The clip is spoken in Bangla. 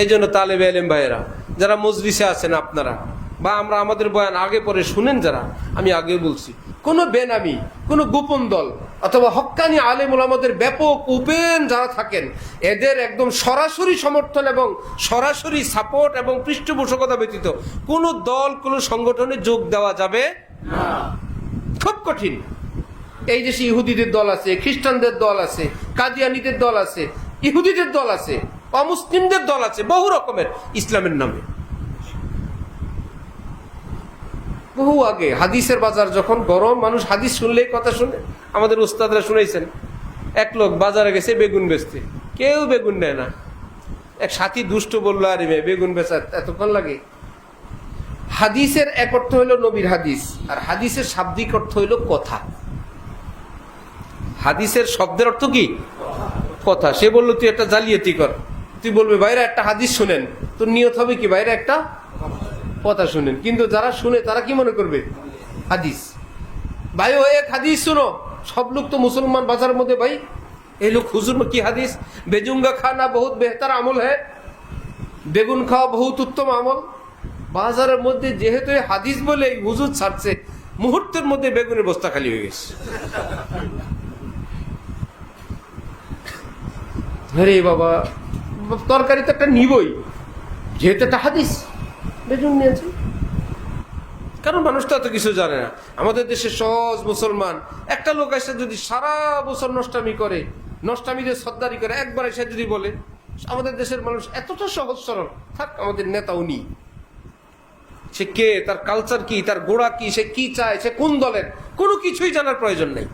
এই জন্য তালেবে এলেম ভাইয়েরা যারা মজলিসে আছেন আপনারা, বা আমরা আমাদের বয়ান আগে পরে শুনেন যারা, আমি আগে বলছি, কোনো বেনামি, কোনো গোপন দল অথবা হক্কানি আলেম ওলামাদের ব্যাপক ওপেন যারা থাকেন, এদের একদম সরাসরি সমর্থন এবং সরাসরি সাপোর্ট এবং পৃষ্ঠপোষকতা ব্যতীত কোনো দল, কোনো সংগঠনে যোগ দেওয়া যাবে না। খুব কঠিন। এই দেশে ইহুদিদের দল আছে, খ্রিস্টানদের দল আছে, কাদিয়ানীদের দল আছে, ইহুদিদের দল আছে, অমুসলিমদের দল আছে, বহু রকমের ইসলামের নামে। বহু আগে হাদিসের বাজার যখন গরম, মানুষ হাদিস শুনলেই কথা শুনে। আমাদের উস্তাদরা শুনেছেন, এক লোক বাজারে গেছে বেগুন বেচতে, কেউ বেগুন নেয় না। এক সাথী দুষ্ট বললো, আরে মেয়ে বেগুন বেচা এতক্ষণ লাগে? হাদিসের এক অর্থ হইল নবীর হাদিস, আর হাদিসের শাব্দিক অর্থ হইল কথা। হাদিসের শব্দের অর্থ কি? কথা। সে বললো তুই একটা জালিয়াতি কর, তুই বলবে বাইরে একটা হাদিস শুনেন, তোর নিয়ত হবে কি বাইরে একটা কথা শুনেন। কিন্তু যারা শুনে তারা কি মনে করবে? হাদিস। ভাই ও এক হাদিস শুনো, সব লোক তো মুসলমান বাজারের মধ্যে, ভাই এই লোক হুজুর কি হাদিস, বেজুঙ্গা খানা বহুত বেহতার আমল হ্যাঁ, বেগুন খাওয়া বহুত উত্তম আমল। বাজারের মধ্যে যেহেতু হাদিস বলে হুজুর ছাড়ছে, মুহূর্তের মধ্যে বেগুনের বস্তা খালি হয়ে গেছে। আরে বাবা, তরকারি তো একটা নিবই, যেহেতু একটা হাদিস বেগুন নিয়েছে। কারণ মানুষ তো এত কিছু জানে না। আমাদের দেশে সহজ মুসলমান একটা লোক এসে যদি সারা বছর নষ্টামি করে, নষ্টামিদের সর্দারি করে, একবার এসে যদি বলে, আমাদের দেশের মানুষ এতটা সহজ সরল, থাক আমাদের নেতা উনি, সে কে, তার কালচার কি, তার গোড়া কি, সে কি চায়, সে কোন দলের, কোনো কিছুই জানার প্রয়োজন নেই।